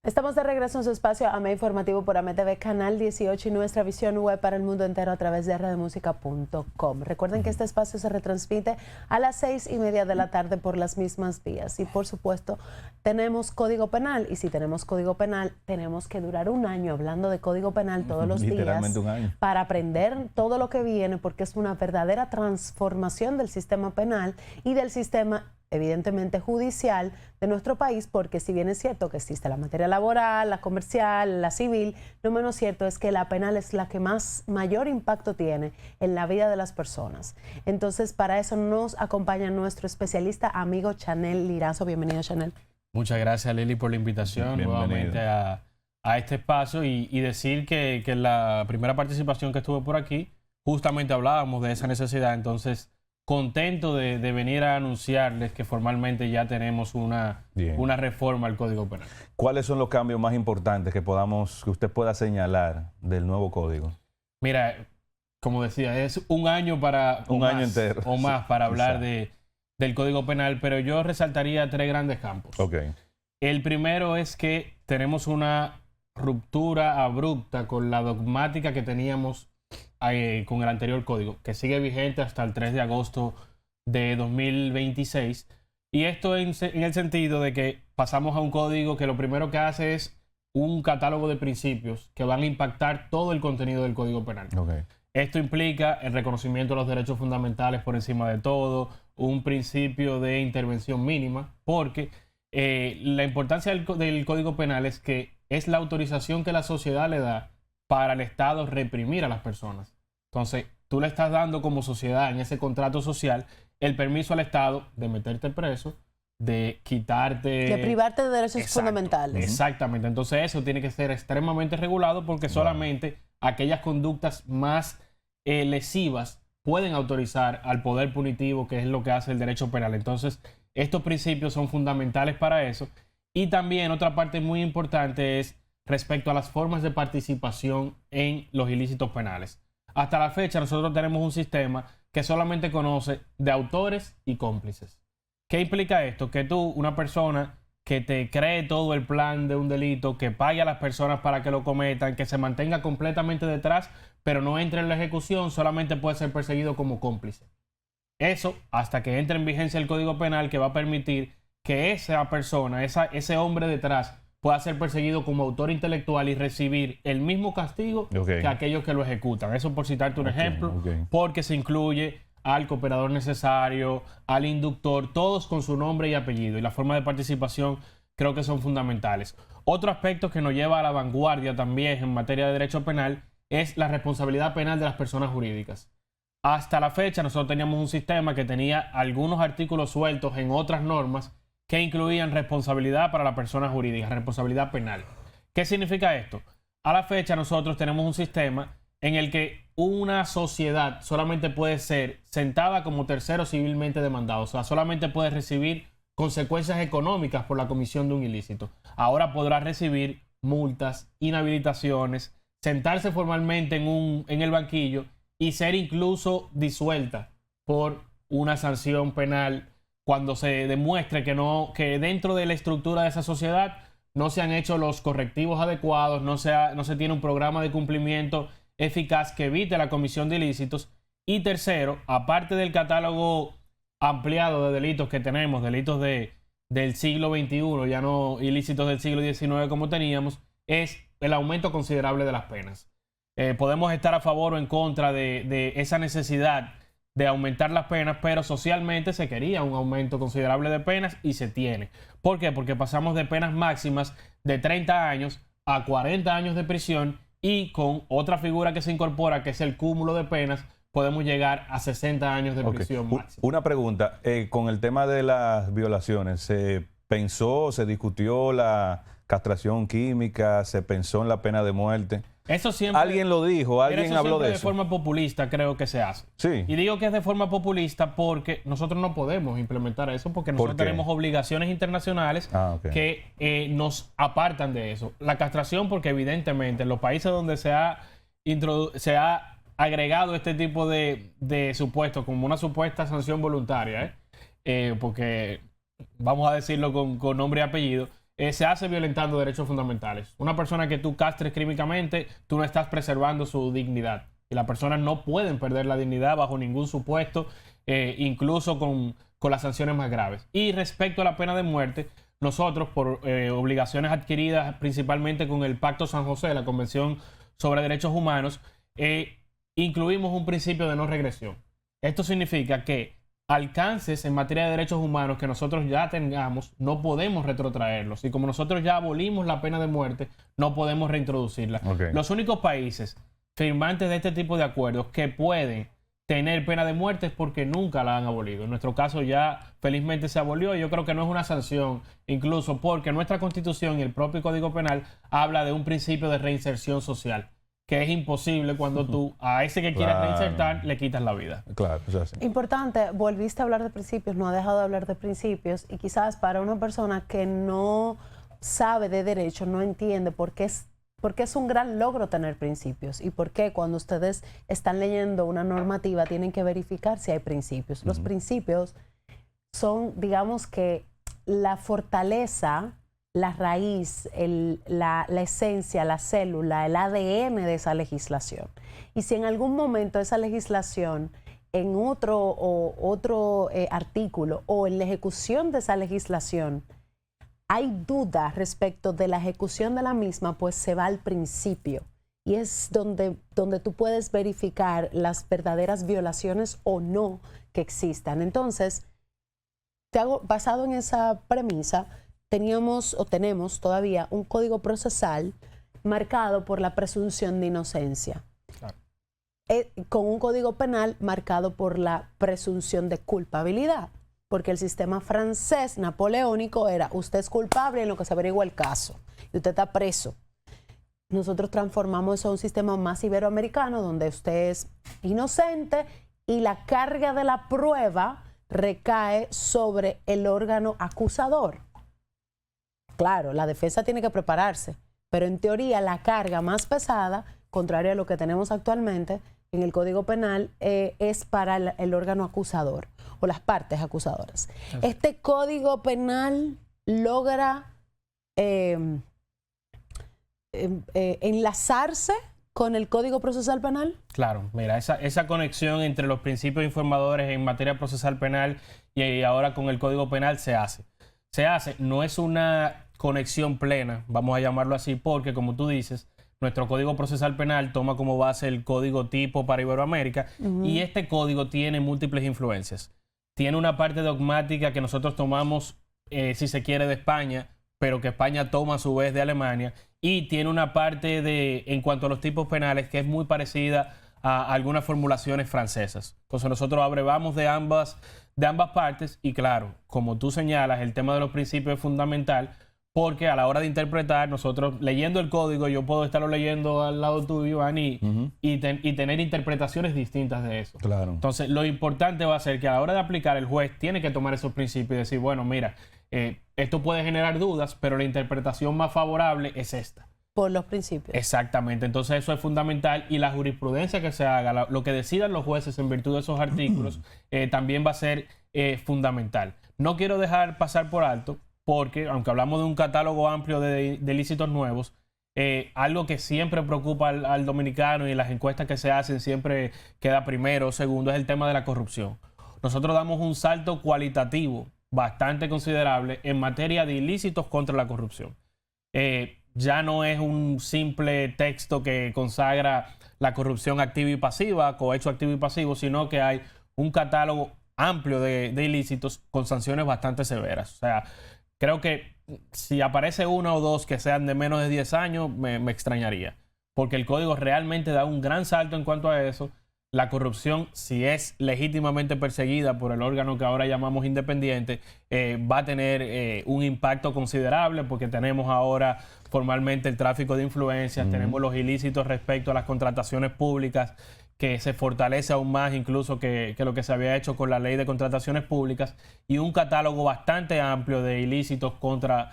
Estamos de regreso en su espacio AME Informativo por AME TV Canal 18 y nuestra visión web para el mundo entero a través de radiomusica.com. Recuerden que este espacio se retransmite a las 6:30 de la tarde por las mismas vías. Y por supuesto, tenemos Código Penal. Y si tenemos Código Penal, tenemos que durar un año hablando de Código Penal todos los días un año. para aprender todo lo que viene, porque es una verdadera transformación del sistema penal y del sistema evidentemente judicial de nuestro país, porque si bien es cierto que existe la materia laboral, la comercial, la civil, lo menos cierto es que la penal es la que mayor impacto tiene en la vida de las personas. Entonces, para eso nos acompaña nuestro especialista amigo Chanel Lirazo. Bienvenido, Chanel. Muchas gracias, Lili, por la invitación nuevamente a este espacio y decir que en la primera participación que estuve por aquí, justamente hablábamos de esa necesidad. Entonces, contento de venir a anunciarles que formalmente ya tenemos una reforma al Código Penal. ¿Cuáles son los cambios más importantes que usted pueda señalar del nuevo código? Mira, como decía, es un año año entero o más para hablar del Código Penal, pero yo resaltaría tres grandes campos. Okay. El primero es que tenemos una ruptura abrupta con la dogmática que teníamos con el anterior código, que sigue vigente hasta el 3 de agosto de 2026. Y esto en el sentido de que pasamos a un código que lo primero que hace es un catálogo de principios que van a impactar todo el contenido del Código Penal. Okay. Esto implica el reconocimiento de los derechos fundamentales por encima de todo, un principio de intervención mínima, porque la importancia del Código Penal es que es la autorización que la sociedad le da para el Estado reprimir a las personas. Entonces, tú le estás dando como sociedad en ese contrato social el permiso al Estado de meterte preso, de quitarte... De privarte de derechos fundamentales. Exactamente. Entonces, eso tiene que ser extremadamente regulado porque solamente aquellas conductas más lesivas pueden autorizar al poder punitivo, que es lo que hace el derecho penal. Entonces, estos principios son fundamentales para eso. Y también otra parte muy importante es respecto a las formas de participación en los ilícitos penales. Hasta la fecha nosotros tenemos un sistema que solamente conoce de autores y cómplices. ¿Qué implica esto? Que tú, una persona que te cree todo el plan de un delito, que pague a las personas para que lo cometan, que se mantenga completamente detrás, pero no entre en la ejecución, solamente puede ser perseguido como cómplice. Eso hasta que entre en vigencia el Código Penal, que va a permitir que esa persona, ese hombre detrás, pueda ser perseguido como autor intelectual y recibir el mismo castigo que aquellos que lo ejecutan. Eso por citarte un ejemplo, porque se incluye al cooperador necesario, al inductor, todos con su nombre y apellido. Y la forma de participación creo que son fundamentales. Otro aspecto que nos lleva a la vanguardia también en materia de derecho penal es la responsabilidad penal de las personas jurídicas. Hasta la fecha nosotros teníamos un sistema que tenía algunos artículos sueltos en otras normas que incluían responsabilidad para la persona jurídica, responsabilidad penal. ¿Qué significa esto? A la fecha nosotros tenemos un sistema en el que una sociedad solamente puede ser sentada como tercero civilmente demandado, o sea, solamente puede recibir consecuencias económicas por la comisión de un ilícito. Ahora podrá recibir multas, inhabilitaciones, sentarse formalmente en el banquillo y ser incluso disuelta por una sanción penal cuando se demuestre que dentro de la estructura de esa sociedad no se han hecho los correctivos adecuados, no se tiene un programa de cumplimiento eficaz que evite la comisión de ilícitos. Y tercero, aparte del catálogo ampliado de delitos que tenemos, delitos del siglo XXI, ya no ilícitos del siglo XIX como teníamos, es el aumento considerable de las penas. Podemos estar a favor o en contra de esa necesidad de aumentar las penas, pero socialmente se quería un aumento considerable de penas y se tiene. ¿Por qué? Porque pasamos de penas máximas de 30 años a 40 años de prisión y con otra figura que se incorpora, que es el cúmulo de penas, podemos llegar a 60 años de prisión máxima. Una pregunta, con el tema de las violaciones, ¿se pensó, se discutió la castración química, se pensó en la pena de muerte? Eso siempre, alguien lo dijo, alguien habló de eso. De forma populista creo que se hace. Sí. Y digo que es de forma populista porque nosotros no podemos implementar eso porque nosotros tenemos obligaciones internacionales que nos apartan de eso. La castración, porque evidentemente en los países donde se ha agregado este tipo de supuestos como una supuesta sanción voluntaria, porque vamos a decirlo con nombre y apellido, se hace violentando derechos fundamentales. Una persona que tú castres químicamente, tú no estás preservando su dignidad. Y las personas no pueden perder la dignidad bajo ningún supuesto, incluso con las sanciones más graves. Y respecto a la pena de muerte, nosotros, por obligaciones adquiridas principalmente con el Pacto San José, la Convención sobre Derechos Humanos, incluimos un principio de no regresión. Esto significa que alcances en materia de derechos humanos que nosotros ya tengamos, no podemos retrotraerlos. Y como nosotros ya abolimos la pena de muerte, no podemos reintroducirla. Okay. Los únicos países firmantes de este tipo de acuerdos que pueden tener pena de muerte es porque nunca la han abolido. En nuestro caso ya felizmente se abolió y yo creo que no es una sanción, incluso porque nuestra Constitución y el propio Código Penal habla de un principio de reinserción social, que es imposible cuando tú a ese que quieras reinsertar le quitas la vida. Claro, eso es así. Importante, volviste a hablar de principios, no ha dejado de hablar de principios y quizás para una persona que no sabe de derecho, no entiende por qué es un gran logro tener principios y por qué cuando ustedes están leyendo una normativa tienen que verificar si hay principios. Los principios son, digamos que, la fortaleza, la raíz, la esencia, la célula, el ADN de esa legislación. Y si en algún momento esa legislación, en otro artículo o en la ejecución de esa legislación, hay duda respecto de la ejecución de la misma, pues se va al principio. Y es donde tú puedes verificar las verdaderas violaciones o no que existan. Entonces, basado en esa premisa, tenemos todavía un código procesal marcado por la presunción de inocencia. Claro. Con un código penal marcado por la presunción de culpabilidad. Porque el sistema francés napoleónico era usted es culpable en lo que se averigua el caso y usted está preso. Nosotros transformamos eso a un sistema más iberoamericano donde usted es inocente y la carga de la prueba recae sobre el órgano acusador. Claro, la defensa tiene que prepararse, pero en teoría la carga más pesada, contrario a lo que tenemos actualmente en el Código Penal, es para el órgano acusador o las partes acusadoras. Este Código Penal logra enlazarse con el Código Procesal Penal. Claro, mira, esa conexión entre los principios informadores en materia procesal penal y ahora con el Código Penal se hace. No es una conexión plena, vamos a llamarlo así, porque como tú dices, nuestro Código Procesal Penal toma como base el código tipo para Iberoamérica y este código tiene múltiples influencias. Tiene una parte dogmática que nosotros tomamos, si se quiere, de España, pero que España toma a su vez de Alemania, y tiene una parte en cuanto a los tipos penales que es muy parecida a algunas formulaciones francesas. Entonces nosotros abrevamos de ambas partes y claro, como tú señalas, el tema de los principios es fundamental porque a la hora de interpretar, nosotros leyendo el código, yo puedo estarlo leyendo al lado tuyo, Iván, y tener interpretaciones distintas de eso. Claro. Entonces, lo importante va a ser que a la hora de aplicar, el juez tiene que tomar esos principios y decir, bueno, mira, esto puede generar dudas, pero la interpretación más favorable es esta. Por los principios. Exactamente. Entonces, eso es fundamental y la jurisprudencia que se haga, lo que decidan los jueces en virtud de esos artículos, también va a ser fundamental. No quiero dejar pasar por alto porque, aunque hablamos de un catálogo amplio de ilícitos nuevos, algo que siempre preocupa al dominicano y en las encuestas que se hacen siempre queda primero o segundo es el tema de la corrupción. Nosotros damos un salto cualitativo bastante considerable en materia de ilícitos contra la corrupción. Ya no es un simple texto que consagra la corrupción activa y pasiva, cohecho activo y pasivo, sino que hay un catálogo amplio de ilícitos con sanciones bastante severas. O sea, creo que si aparece uno o dos que sean de menos de 10 años, me extrañaría. Porque el código realmente da un gran salto en cuanto a eso. La corrupción, si es legítimamente perseguida por el órgano que ahora llamamos independiente, va a tener un impacto considerable porque tenemos ahora formalmente el tráfico de influencias, tenemos los ilícitos respecto a las contrataciones públicas, que se fortalece aún más incluso que lo que se había hecho con la ley de contrataciones públicas, y un catálogo bastante amplio de ilícitos contra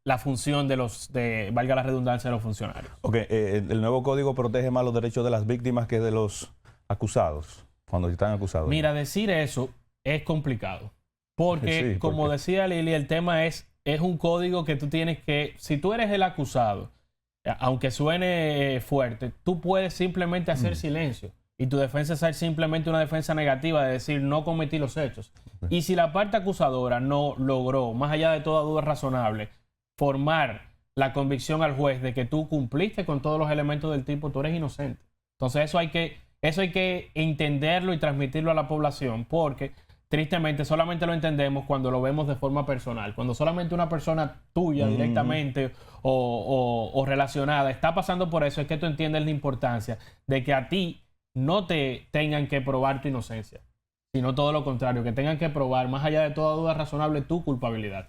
la función valga la redundancia, de los funcionarios. Ok, el nuevo código protege más los derechos de las víctimas que de los acusados, cuando están acusados. Mira, decir eso es complicado, porque como decía Lili, el tema es es un código que tú tienes que, si tú eres el acusado, aunque suene fuerte, tú puedes simplemente hacer silencio. Y tu defensa es simplemente una defensa negativa de decir no cometí los hechos. Y si la parte acusadora no logró, más allá de toda duda razonable, formar la convicción al juez de que tú cumpliste con todos los elementos del tipo, tú eres inocente. Entonces eso hay que entenderlo y transmitirlo a la población, porque tristemente solamente lo entendemos cuando lo vemos de forma personal. Cuando solamente una persona tuya directamente o relacionada está pasando por eso, es que tú entiendes la importancia de que a ti no te tengan que probar tu inocencia, sino todo lo contrario, que tengan que probar, más allá de toda duda razonable, tu culpabilidad.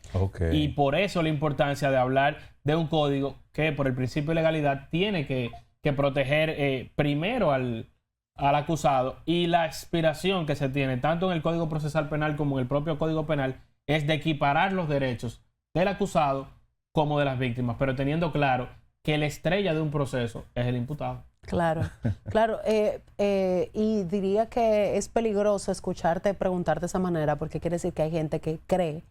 Y por eso la importancia de hablar de un código que, por el principio de legalidad, tiene que proteger primero al acusado, y la aspiración que se tiene tanto en el Código Procesal Penal como en el propio Código Penal es de equiparar los derechos del acusado como de las víctimas, pero teniendo claro que la estrella de un proceso es el imputado. Claro, claro. Y diría que es peligroso escucharte preguntarte de esa manera, porque quiere decir que hay gente que cree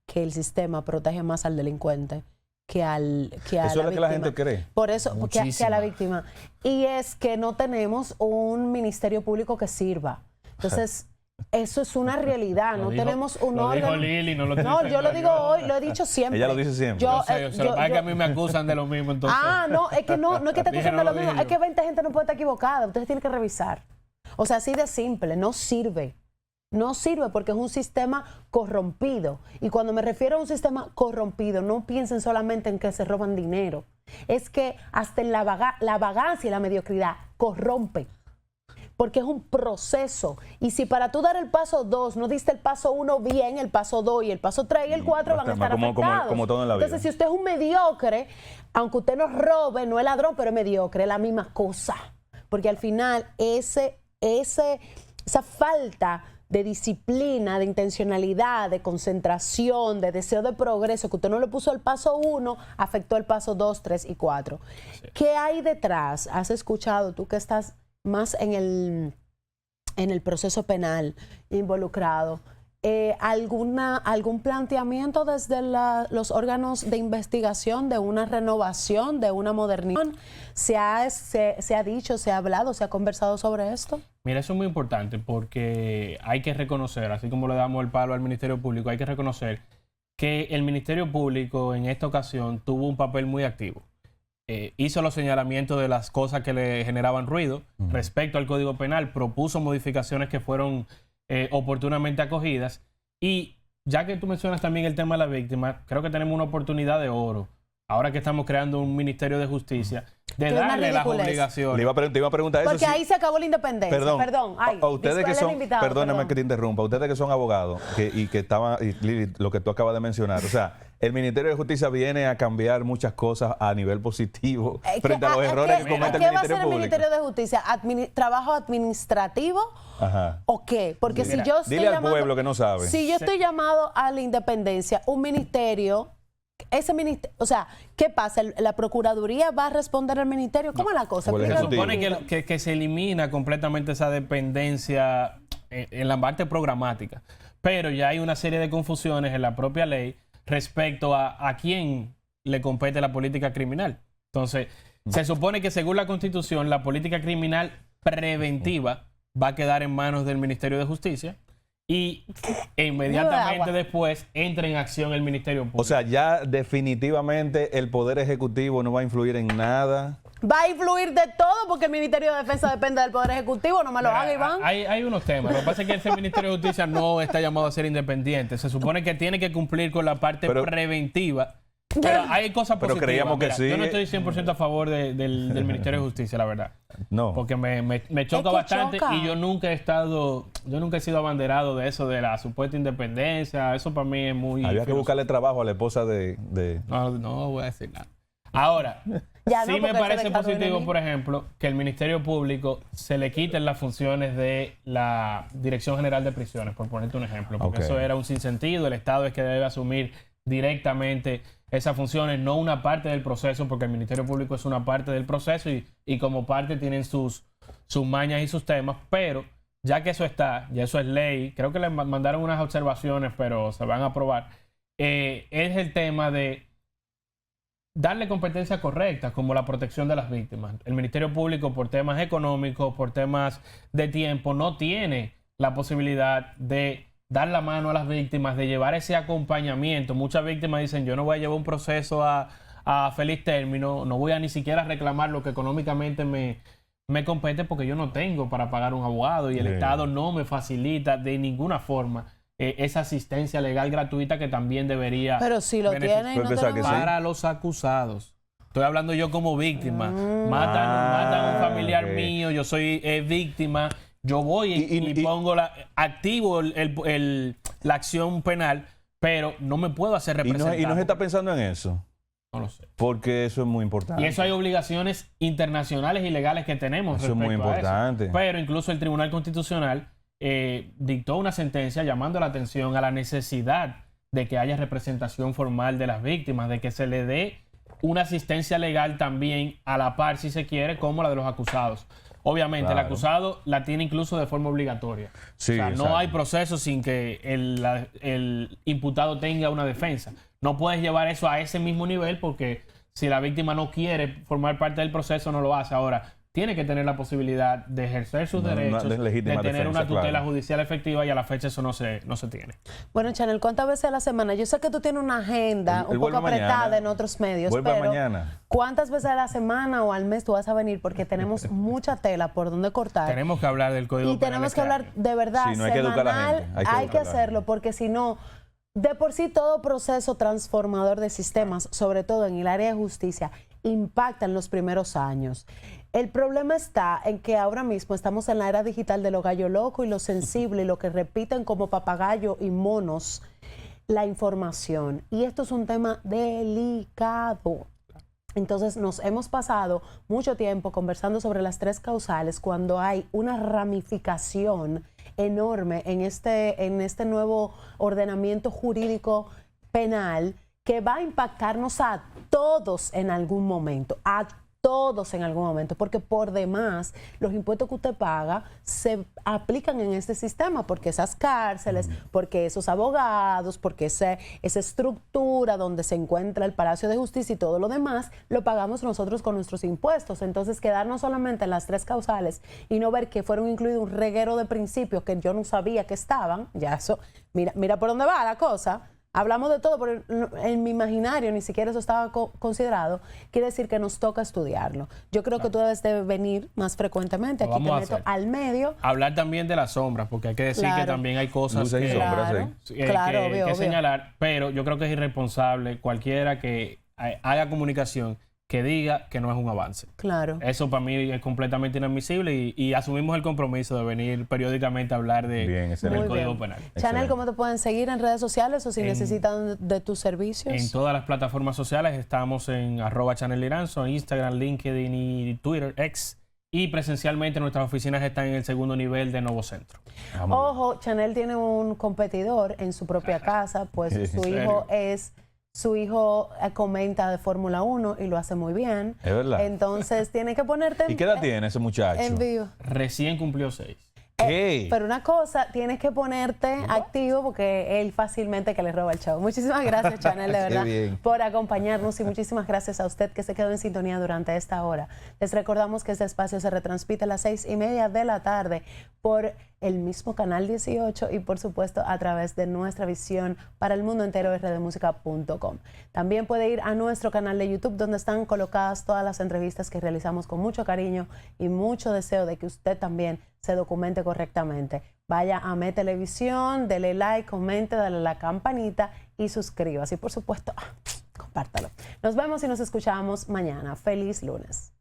que el sistema protege más al delincuente que a la víctima. Eso es lo que la gente cree. Por eso, que a la víctima. Y es que no tenemos un ministerio público que sirva. Entonces, eso es una realidad. No tenemos un órgano. Dijo Lili, no, yo lo digo hoy, lo he dicho siempre. Ella lo dice siempre. Es que a mí me acusan de lo mismo, entonces. No, es que no es que te acusan de lo mismo, dije es que 20 gente no puede estar equivocada. Ustedes tienen que revisar. O sea, así de simple, no sirve. No sirve porque es un sistema corrompido. Y cuando me refiero a un sistema corrompido, no piensen solamente en que se roban dinero. Es que hasta en la vagancia y la mediocridad corrompe. Porque es un proceso. Y si para tú dar el paso 2 no diste el paso 1 bien, el paso 2 y el paso 3 y el 4 van a estar afectados. Como todo en la vida. Entonces, si usted es un mediocre, aunque usted no robe, no es ladrón, pero es mediocre, es la misma cosa. Porque al final, esa falta de disciplina, de intencionalidad, de concentración, de deseo de progreso, que usted no le puso el paso 1, afectó el paso 2, 3 y 4. Sí. ¿Qué hay detrás? ¿Has escuchado, tú que estás más en el proceso penal involucrado, algún planteamiento desde los órganos de investigación de una renovación, de una modernización? ¿Se ha dicho, se ha hablado, se ha conversado sobre esto? Mira, eso es muy importante porque hay que reconocer, así como le damos el palo al Ministerio Público, hay que reconocer que el Ministerio Público en esta ocasión tuvo un papel muy activo. Hizo los señalamientos de las cosas que le generaban ruido respecto al Código Penal, propuso modificaciones que fueron oportunamente acogidas, y ya que tú mencionas también el tema de la víctima, creo que tenemos una oportunidad de oro, ahora que estamos creando un Ministerio de Justicia, de darle las obligaciones. Te iba a preguntar eso. Porque ahí se acabó la independencia. Perdón. A ustedes que son, perdóname que te interrumpa, ustedes que son abogados y lo que tú acabas de mencionar, o sea, el Ministerio de Justicia viene a cambiar muchas cosas a nivel positivo frente a los errores que comete el Ministerio Público. ¿Qué va a hacer el Ministerio de Justicia? ¿Trabajo administrativo? Ajá. ¿O qué? Porque si yo estoy dile al pueblo que no sabe. Si yo estoy llamado a la independencia, un ministerio, ese ministerio, o sea, ¿qué pasa? ¿La Procuraduría va a responder al ministerio? ¿Cómo es la cosa? Se supone que se elimina completamente esa dependencia en la parte programática, pero ya hay una serie de confusiones en la propia ley respecto a quién le compete la política criminal. Entonces, se supone que según la Constitución, la política criminal preventiva va a quedar en manos del Ministerio de Justicia y inmediatamente después entra en acción el Ministerio Público. O sea, ya definitivamente el Poder Ejecutivo no va a influir en nada. Va a influir de todo porque el Ministerio de Defensa depende del Poder Ejecutivo, no me lo haga, Iván. Hay unos temas. Lo que pasa es que ese Ministerio de Justicia no está llamado a ser independiente. Se supone que tiene que cumplir con la parte preventiva. Pero hay cosas positivas. Pero creíamos que sí. Yo no estoy 100% a favor del Ministerio de Justicia, la verdad. No. Porque me choca bastante y yo nunca he sido abanderado de eso, de la supuesta independencia. Eso para mí es muy... Había que buscarle trabajo a la esposa de... No voy a decir nada. Ahora, sí me parece positivo, por ejemplo, que el Ministerio Público se le quiten las funciones de la Dirección General de Prisiones, por ponerte un ejemplo. Porque eso era un sinsentido. El Estado es que debe asumir directamente esas funciones, no una parte del proceso, porque el Ministerio Público es una parte del proceso y como parte tienen sus mañas y sus temas, pero ya que eso está, ya eso es ley, creo que le mandaron unas observaciones, pero se van a aprobar. es el tema de darle competencia correcta, como la protección de las víctimas. El Ministerio Público, por temas económicos, por temas de tiempo, no tiene la posibilidad de dar la mano a las víctimas, de llevar ese acompañamiento. Muchas víctimas dicen, yo no voy a llevar un proceso a feliz término, no voy a ni siquiera reclamar lo que económicamente me compete porque yo no tengo para pagar un abogado y el Estado no me facilita de ninguna forma esa asistencia legal gratuita que también debería. Pero si lo tienen, no para los acusados. Estoy hablando yo como víctima. Matan a un familiar mío, yo soy víctima, yo voy y pongo activo la acción penal, pero no me puedo hacer representar. ¿Y no se está pensando en eso? No lo sé. Porque eso es muy importante. Y eso hay obligaciones internacionales y legales que tenemos. Eso es muy importante. Pero incluso el Tribunal Constitucional dictó una sentencia llamando la atención a la necesidad de que haya representación formal de las víctimas, de que se le dé una asistencia legal también a la par, si se quiere, como la de los acusados. Obviamente, el acusado la tiene incluso de forma obligatoria. Sí, o sea, no hay proceso sin que el imputado tenga una defensa. No puedes llevar eso a ese mismo nivel porque si la víctima no quiere formar parte del proceso, no lo hace. Ahora, tiene que tener la posibilidad de ejercer sus derechos, de tener defensa, una tutela judicial efectiva, y a la fecha eso no se tiene. Bueno, Chanel, ¿cuántas veces a la semana? Yo sé que tú tienes una agenda un poco apretada en otros medios, pero mañana. ¿Cuántas veces a la semana o al mes tú vas a venir? Porque tenemos mucha tela por donde cortar. Tenemos que hablar del Código Penal. Y tenemos que hablar de verdad, sí, no hay semanal, que educar a la gente. Hay que hacerlo, porque si no, de por sí todo proceso transformador de sistemas, sobre todo en el área de justicia, impacta en los primeros años. El problema está en que ahora mismo estamos en la era digital de lo gallo loco y lo sensible y lo que repiten como papagayo y monos la información. Y esto es un tema delicado. Entonces nos hemos pasado mucho tiempo conversando sobre las tres causales cuando hay una ramificación enorme en este nuevo ordenamiento jurídico penal que va a impactarnos a todos en algún momento, porque por demás los impuestos que usted paga se aplican en este sistema, porque esas cárceles, porque esos abogados, porque esa estructura donde se encuentra el Palacio de Justicia y todo lo demás, lo pagamos nosotros con nuestros impuestos. Entonces, quedarnos solamente en las tres causales y no ver que fueron incluidos un reguero de principios que yo no sabía que estaban, ya eso, mira por dónde va la cosa. Hablamos de todo, pero en mi imaginario ni siquiera eso estaba considerado. Quiere decir que nos toca estudiarlo. Yo creo que tú debes de venir más frecuentemente. Aquí te meto al medio. Hablar también de las sombras, porque hay que decir que también hay cosas que señalar, pero yo creo que es irresponsable cualquiera que haga comunicación que diga que no es un avance. Claro. Eso para mí es completamente inadmisible y asumimos el compromiso de venir periódicamente a hablar del Código Penal. Chanel, ¿cómo te pueden seguir en redes sociales o si necesitan de tus servicios? En todas las plataformas sociales estamos en @ChanelLiranzo, Instagram, LinkedIn y Twitter, X. Y presencialmente nuestras oficinas están en el segundo nivel de Nuevo Centro. Ojo, Chanel tiene un competidor en su propia casa, pues su hijo comenta de Fórmula 1 y lo hace muy bien. Es verdad. Entonces tiene que ponerte ¿Y qué edad tiene ese muchacho? En vivo. Recién cumplió 6. Pero una cosa, tienes que ponerte activo porque él fácilmente que le roba el show. Muchísimas gracias, Chanel, de verdad, por acompañarnos, y muchísimas gracias a usted que se quedó en sintonía durante esta hora. Les recordamos que este espacio se retransmite a las 6:30 de la tarde por el mismo canal 18 y por supuesto a través de nuestra visión para el mundo entero, rdmusica.com. También puede ir a nuestro canal de YouTube, donde están colocadas todas las entrevistas que realizamos con mucho cariño y mucho deseo de que usted también se documente correctamente. Vaya a Me Televisión, dele like, comente, dale a la campanita y suscríbase. Y por supuesto, compártalo. Nos vemos y nos escuchamos mañana. Feliz lunes.